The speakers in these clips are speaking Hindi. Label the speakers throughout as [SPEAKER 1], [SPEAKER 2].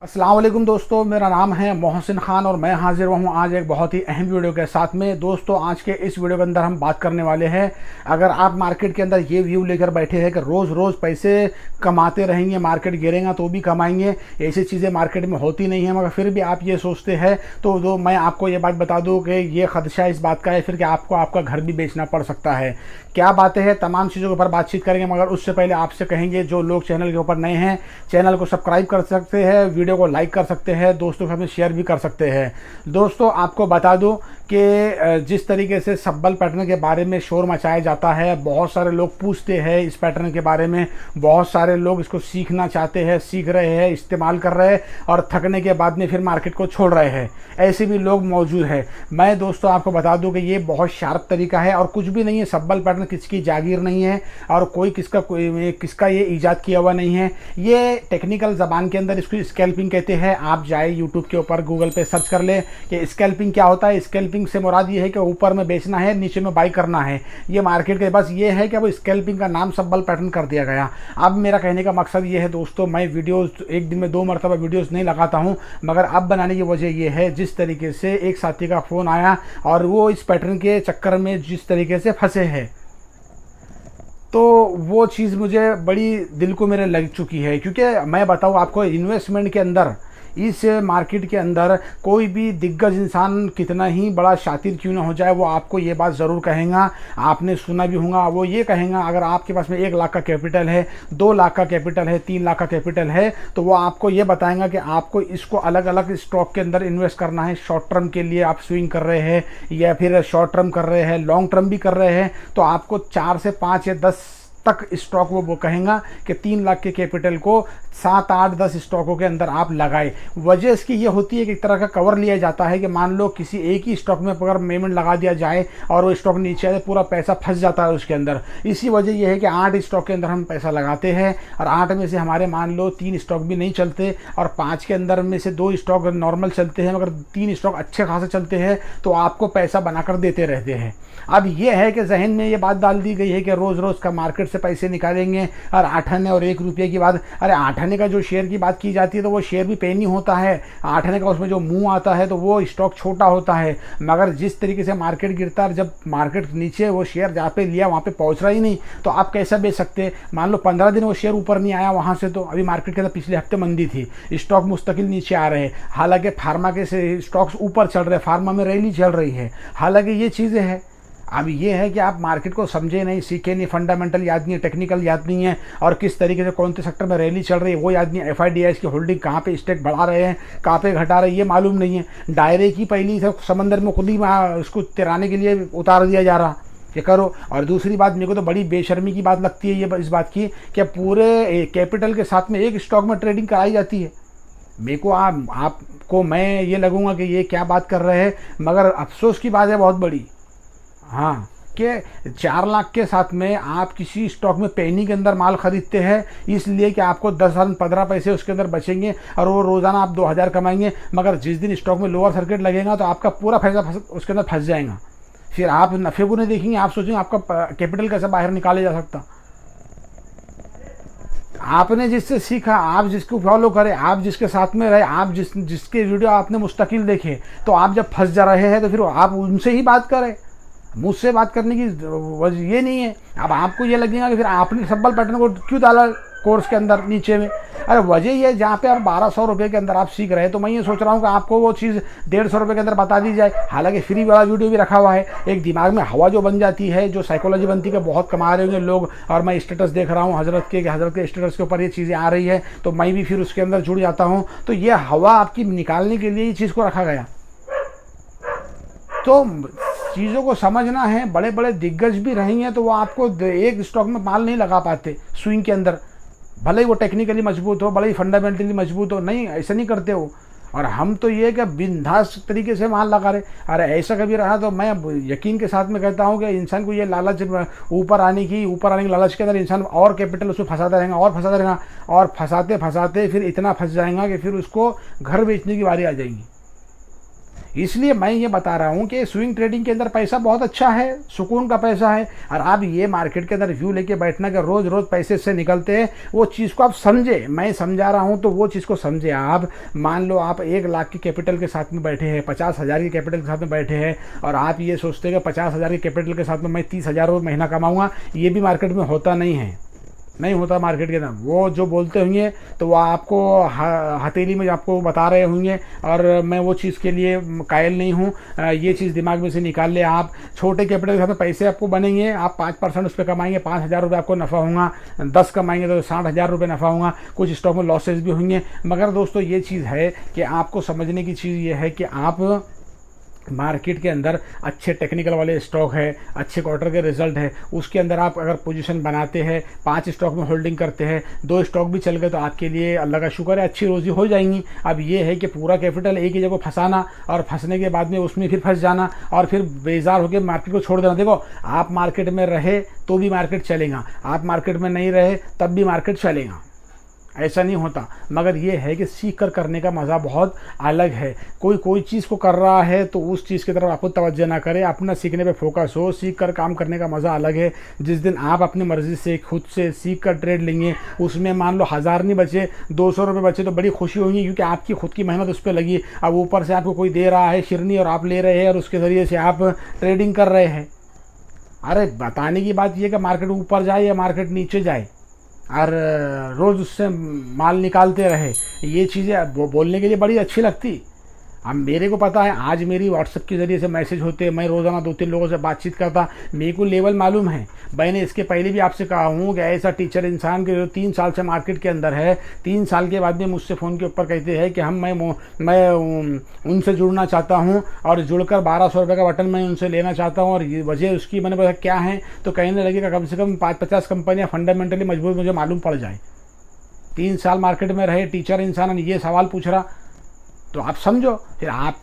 [SPEAKER 1] अस्सलाम वालेकुम दोस्तों, मेरा नाम है मोहसिन खान और मैं हाजिर हूँ आज एक बहुत ही अहम वीडियो के साथ में। दोस्तों, आज के इस वीडियो के अंदर हम बात करने वाले हैं, अगर आप मार्केट के अंदर ये व्यू लेकर बैठे हैं कि रोज़ रोज़ पैसे कमाते रहेंगे, मार्केट गिरेगा तो भी कमाएंगे, ऐसी चीज़ें मार्केट में होती नहीं है, मगर फिर भी आप ये सोचते हैं तो मैं आपको ये बात बता दूँ कि ये खदशा इस बात का है फिर कि आपको आपका घर भी बेचना पड़ सकता है। क्या बातें हैं, तमाम चीज़ों के ऊपर बातचीत करेंगे, मगर उससे पहले आपसे कहेंगे जो लोग चैनल के ऊपर नए हैं, चैनल को सब्सक्राइब कर सकते हैं, वीडियो को लाइक कर सकते हैं, दोस्तों के साथ शेयर भी कर सकते हैं। दोस्तों, आपको बता दूं कि जिस तरीके से सब्बल पैटर्न के बारे में शोर मचाया जाता है, बहुत सारे लोग पूछते हैं इस पैटर्न के बारे में, बहुत सारे लोग इसको सीखना चाहते हैं, सीख रहे हैं, इस्तेमाल कर रहे हैं और थकने के बाद में फिर मार्केट को छोड़ रहे हैं, ऐसे भी लोग मौजूद हैं। मैं दोस्तों आपको बता दूं कि ये बहुत शार्प तरीका है और कुछ भी नहीं है। सब्बल पैटर्न किसकी जागीर नहीं है और कोई किसका ये ईजाद किया हुआ नहीं है। ये टेक्निकल ज़बान के अंदर इसको स्कैल्पिंग कहते हैं। आप जाए यूट्यूब के ऊपर, गूगल पे सर्च कर ले कि स्कैल्पिंग क्या होता है। स्कैल्पिंग से मुराद ये है कि ऊपर में बेचना है, नीचे में बाई करना है। ये मार्केट के बस ये है कि अब स्कैल्पिंग का नाम सब्बल पैटर्न कर दिया गया। अब मेरा कहने का मकसद ये है दोस्तों, मैं वीडियोज़ एक दिन में 2 मरतबा वीडियोज़ नहीं लगाता हूँ, मगर अब बनाने की वजह ये है, जिस तरीके से एक साथी का फ़ोन आया और वो इस पैटर्न के चक्कर में जिस तरीके से फंसे हैं, तो वो चीज़ मुझे बड़ी दिल को मेरे लग चुकी है। क्योंकि मैं बताऊँ आपको, इन्वेस्टमेंट के अंदर, इस मार्केट के अंदर कोई भी दिग्गज इंसान कितना ही बड़ा शातिर क्यों ना हो जाए, वो आपको ये बात ज़रूर कहेगा, आपने सुना भी होगा, वो ये कहेगा अगर आपके पास में 1 लाख का कैपिटल है, 2 लाख का कैपिटल है, 3 लाख का कैपिटल है, तो वो आपको ये बताएगा कि आपको इसको अलग अलग स्टॉक के अंदर इन्वेस्ट करना है। शॉर्ट टर्म के लिए आप स्विंग कर रहे हैं या फिर शॉर्ट टर्म कर रहे हैं, लॉन्ग टर्म भी कर रहे हैं, तो आपको 4 से 5 या 10 तक स्टॉक वो कहेगा कि 3 लाख के कैपिटल को 7, 8, 10 स्टॉकों के अंदर आप लगाए। वजह इसकी ये होती है कि एक तरह का कवर लिया जाता है कि मान लो किसी एक ही स्टॉक में अगर पेमेंट लगा दिया जाए और वो स्टॉक नीचे आए, पूरा पैसा फंस जाता है उसके अंदर। इसी वजह यह है कि 8 स्टॉक के अंदर हम पैसा लगाते हैं और 8 में से हमारे मान लो 3 स्टॉक भी नहीं चलते और 5 के अंदर में से 2 स्टॉक नॉर्मल चलते हैं, मगर 3 स्टॉक अच्छे खासे चलते हैं, तो आपको पैसा बनाकर देते रहते हैं। अब ये है कि जहन में ये बात डाल दी गई है कि रोज़ रोज़ का मार्केट से पैसे निकालेंगे और 8 आने और 1 रुपये की बात, अरे 8 आने का जो शेयर की बात की जाती है तो वो शेयर भी पेनी होता है। 8 आने का उसमें जो मुंह आता है तो वो स्टॉक छोटा होता है, मगर जिस तरीके से मार्केट गिरता है, जब मार्केट नीचे, वो शेयर जहाँ पे लिया वहाँ पे पहुँच रहा ही नहीं, तो आप कैसा बेच सकते। मान लो 15 दिन वो शेयर ऊपर नहीं आया वहाँ से, तो अभी मार्केट के अंदर पिछले हफ्ते मंदी थी, स्टॉक मुस्तकिल नीचे आ रहे हैं, हालांकि फार्मा के स्टॉक्स ऊपर चल रहे हैं, फार्मा में रैली चल रही है, हालांकि ये चीज़ें हैं। अब ये है कि आप मार्केट को समझे नहीं, सीखे नहीं, फंडामेंटल याद नहीं है, टेक्निकल याद नहीं है, और किस तरीके से कौन से सेक्टर में रैली चल रही है वो याद नहीं है, FIDIs की होल्डिंग कहाँ पे स्टेक बढ़ा रहे हैं, कहाँ पे घटा रहे हैं, ये मालूम नहीं है। डायरे की पहली से समंदर में खुद ही उसको तिराने के लिए उतार दिया जा रहा कि करो। और दूसरी बात, मेरे को तो बड़ी बेशर्मी की बात लगती है ये, इस बात की कि पूरे कैपिटल के साथ में एक स्टॉक में ट्रेडिंग कराई जाती है। मेरे को आपको मैं ये लगूंगा कि ये क्या बात कर रहे हैं, मगर अफसोस की बात है बहुत बड़ी, हाँ, कि 4 लाख के साथ में आप किसी स्टॉक में पेनी के अंदर माल खरीदते हैं, इसलिए कि आपको 10-15 पैसे उसके अंदर बचेंगे और वो रोज़ाना आप 2000 कमाएंगे, मगर जिस दिन स्टॉक में लोअर सर्किट लगेगा तो आपका पूरा पैसा उसके अंदर फंस जाएगा। फिर आप नफ़े को नहीं देखेंगे, आप सोचेंगे आपका कैपिटल कैसे बाहर निकाले जा सकता। आपने जिससे सीखा, आप जिसको फॉलो करें, आप जिसके साथ में रहे, आप जिसके वीडियो आपने मुस्तकिल देखे, तो आप जब फंस जा रहे हैं तो फिर आप उनसे ही बात करें, मुझसे बात करने की वजह ये नहीं है। अब आपको ये लगेगा कि फिर आपने सब्बल पैटर्न को क्यों डाला कोर्स के अंदर नीचे में। अरे वजह ये, जहाँ पे आप 1200 रुपये के अंदर आप सीख रहे हैं, तो मैं ये सोच रहा हूँ कि आपको वो चीज़ 150 रुपये के अंदर बता दी जाए। हालांकि फ्री वाला वीडियो भी रखा हुआ है। एक दिमाग में हवा जो बन जाती है, जो साइकोलॉजी बनती है, बहुत कमा रहे होंगे लोग, और मैं स्टेटस देख रहा हूँ हज़रत के स्टेटस के ऊपर ये चीज़ें आ रही है, तो मैं भी फिर उसके अंदर जुड़ जाता हूँ। तो ये हवा आपकी निकालने के लिए ये चीज़ को रखा गया। तो चीज़ों को समझना है। बड़े बड़े दिग्गज भी रहेंगे तो वो आपको एक स्टॉक में माल नहीं लगा पाते स्विंग के अंदर, भले ही वो टेक्निकली मजबूत हो, भले ही फंडामेंटली मजबूत हो, नहीं, ऐसा नहीं करते हो। और हम तो ये कि बिंदास तरीके से माल लगा रहे। अरे ऐसा कभी रहा तो मैं यकीन के साथ में कहता हूँ कि इंसान को ये लालच, ऊपर आने की लालच के अंदर इंसान और कैपिटल उसमें फंसाता रहेगा और फंसाता रहेगा, और फंसाते फंसाते फिर इतना फंस जाएगा कि फिर उसको घर बेचने की बारी आ जाएगी। इसलिए मैं ये बता रहा हूँ कि स्विंग ट्रेडिंग के अंदर पैसा बहुत अच्छा है, सुकून का पैसा है। और आप ये मार्केट के अंदर व्यू लेके बैठना कि रोज़ रोज़ पैसे से निकलते हैं, वो चीज़ को आप समझे, मैं समझा रहा हूँ तो वो चीज़ को समझे आप। मान लो आप 1 लाख की कैपिटल के साथ में बैठे हैं, 50,000 की कैपिटल के साथ में बैठे हैं, और आप ये सोचते हैं कि 50,000 की कैपिटल के साथ में मैं 30,000 रुपये महीना कमाऊँगा। ये भी मार्केट में होता नहीं है, नहीं होता मार्केट के अंदर। वो जो बोलते होंगे तो वो आपको हथेली में आपको बता रहे होंगे, और मैं वो चीज़ के लिए कायल नहीं हूँ। ये चीज़ दिमाग में से निकाल ले आप। छोटे कैपिटल के साथ में पैसे आपको बनेंगे, आप 5% उस पर कमाएंगे, 5,000 रुपये आपको नफ़ा होगा। 10 कमाएंगे तो 60,000 रुपये नफ़ा होगा। कुछ स्टॉक में लॉसेज भी होंगे। मगर दोस्तों ये चीज़ है कि आपको समझने की चीज़ ये है कि आप मार्केट के अंदर अच्छे टेक्निकल वाले स्टॉक है, अच्छे क्वार्टर के रिजल्ट है, उसके अंदर आप अगर पोजीशन बनाते हैं, 5 स्टॉक में होल्डिंग करते हैं, 2 स्टॉक भी चल गए तो आपके लिए अल्लाह का शुक्र है, अच्छी रोज़ी हो जाएंगी। अब ये है कि पूरा कैपिटल एक ही जगह फंसाना और फंसने के बाद में उसमें फिर फंस जाना और फिर बेजार होकर मार्केट को छोड़ देना। देखो, आप मार्केट में रहे तो भी मार्केट चलेगा, आप मार्केट में नहीं रहे तब भी मार्केट चलेगा, ऐसा नहीं होता। मगर ये है कि सीख कर करने का मज़ा बहुत अलग है। कोई चीज़ को कर रहा है तो उस चीज़ की तरफ आपको तवज्जो ना करे, अपना सीखने पे फोकस हो। सीख कर काम करने का मज़ा अलग है। जिस दिन आप अपनी मर्ज़ी से खुद से सीख कर ट्रेड लेंगे, उसमें मान लो 1000 नहीं बचे, 200 रुपये बचे तो बड़ी खुशी होगी, क्योंकि आपकी खुद की मेहनत उस पर लगी। अब ऊपर से आपको कोई दे रहा है शिरनी और आप ले रहे हैं और उसके ज़रिए से आप ट्रेडिंग कर रहे हैं। अरे बताने की बात यह कि मार्केट ऊपर जाए या मार्केट नीचे जाए और रोज़ उससे माल निकालते रहे, ये चीज़ें बोलने के लिए बड़ी अच्छी लगती। अब मेरे को पता है, आज मेरी व्हाट्सएप के ज़रिए से मैसेज होते, मैं रोज़ाना 2-3 लोगों से बातचीत करता, मेरे को लेवल मालूम है। मैंने इसके पहले भी आपसे कहा हूँ कि ऐसा टीचर इंसान के जो 3 साल से मार्केट के अंदर है, 3 साल के बाद में मुझसे फ़ोन के ऊपर कहते हैं कि मैं उनसे जुड़ना चाहता हूँ और जुड़कर 1200 रुपये का बटन मैं उनसे लेना चाहता हूँ। और ये वजह उसकी मैंने बोला क्या है, तो कहने लगेगा कम से कम 5-50 कंपनियाँ फंडामेंटली मजबूत मुझे मालूम पड़ जाए। 3 साल मार्केट में रहे टीचर इंसान ये सवाल पूछ रहा, तो आप समझो फिर। आप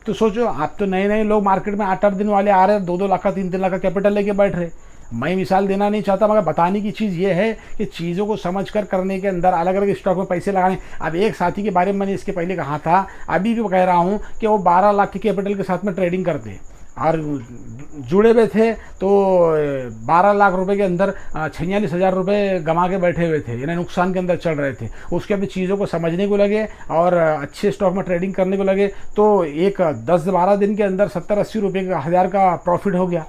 [SPEAKER 1] तो सोचो, आप तो नए लोग मार्केट में 8-8 दिन वाले आ रहे हैं, 2-2 लाख का 3-3 लाख का कैपिटल लेके बैठ रहे। मैं मिसाल देना नहीं चाहता, मगर बताने की चीज़ ये है कि चीज़ों को समझकर करने के अंदर अलग अलग स्टॉक में पैसे लगाने। अब एक साथी के बारे में मैंने इसके पहले कहा था, अभी भी कह रहा हूँ कि वो 12 लाख के कैपिटल के साथ में ट्रेडिंग करते और जुड़े हुए थे, तो 12 लाख रुपए के अंदर 46,000 रुपये गंवा के बैठे हुए थे, यानी नुकसान के अंदर चल रहे थे। उसके बाद चीज़ों को समझने को लगे और अच्छे स्टॉक में ट्रेडिंग करने को लगे, तो एक 10-12 दिन के अंदर 70-80 रुपये का 1000 का प्रॉफिट हो गया।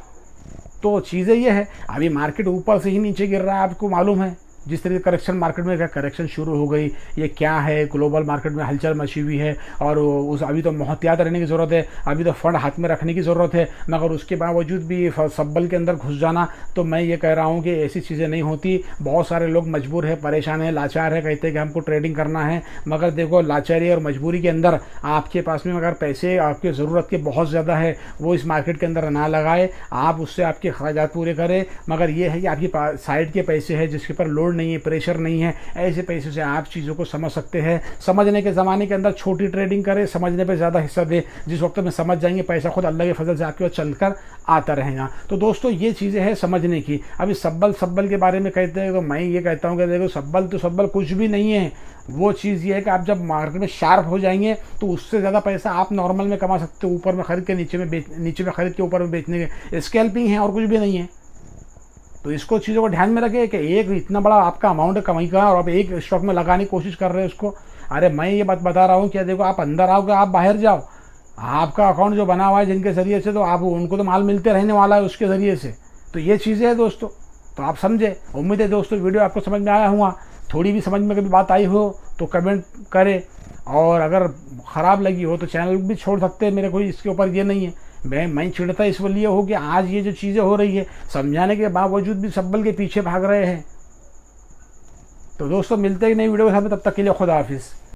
[SPEAKER 1] तो चीज़ें ये है, अभी मार्केट ऊपर से ही नीचे गिर रहा है, आपको मालूम है। जिस तरीके करेक्शन मार्केट में करेक्शन शुरू हो गई, ये क्या है, ग्लोबल मार्केट में हलचल मची हुई है और उस अभी तो मोहतियात रहने की ज़रूरत है, अभी तो फंड हाथ में रखने की ज़रूरत है। मगर उसके बावजूद भी सब्बल के अंदर घुस जाना, तो मैं ये कह रहा हूँ कि ऐसी चीज़ें नहीं होती। बहुत सारे लोग मजबूर है, परेशान है, लाचार है, कहते हैं कि हमको ट्रेडिंग करना है। मगर देखो, लाचारी और मजबूरी के अंदर आपके पास में अगर पैसे आपकी ज़रूरत के बहुत ज़्यादा है, वो इस मार्केट के अंदर ना लगाए, आप उससे आपके अखराजात पूरे करें। मगर ये है कि आपकी साइड के पैसे हैं जिसके ऊपर लोड नहीं है, प्रेशर नहीं है, ऐसे पैसे से आप चीज़ों को समझ सकते हैं। समझने के ज़माने के अंदर छोटी ट्रेडिंग करें, समझने पे ज़्यादा हिस्सा दे। जिस वक्त में समझ जाएंगे, पैसा खुद अल्लाह के फजल से आपके पास चलकर आता रहेगा। तो दोस्तों ये चीज़ें हैं समझने की। अभी सब्बल के बारे में कहते हैं, तो मैं ये कहता हूँ कि देखो, सब्बल कुछ भी नहीं है। वो चीज़ ये है कि आप जब मार्केट में शार्प हो जाएंगे तो उससे ज़्यादा पैसा आप नॉर्मल में कमा सकते हो। ऊपर में खरीद के नीचे में खरीद के ऊपर में बेचने के स्कैल्पिंग है, और कुछ भी नहीं है। तो इसको चीज़ों को ध्यान में रखें कि एक इतना बड़ा आपका अमाउंट है कमाई का और आप एक स्टॉक में लगाने की कोशिश कर रहे हैं उसको। अरे मैं ये बात बता रहा हूँ कि देखो, आप अंदर आओगे, आप बाहर जाओ, आपका अकाउंट जो बना हुआ है जिनके ज़रिए से, तो आप उनको तो माल मिलते रहने वाला है उसके ज़रिए से। तो ये चीज़ें हैं दोस्तों, तो आप समझे। उम्मीद है दोस्तों वीडियो आपको समझ में आया हुआ। थोड़ी भी समझ में कभी बात आई हो तो कमेंट करें, और अगर ख़राब लगी हो तो चैनल भी छोड़ सकते हैं, मेरे कोई इसके ऊपर ये नहीं है। मैं चिढ़ता इस लिए हो कि आज ये जो चीज़ें हो रही है, समझाने के बावजूद भी सब्बल के पीछे भाग रहे हैं। तो दोस्तों मिलते हैं नई वीडियो के साथ, तब तक के लिए खुदा हाफिज़।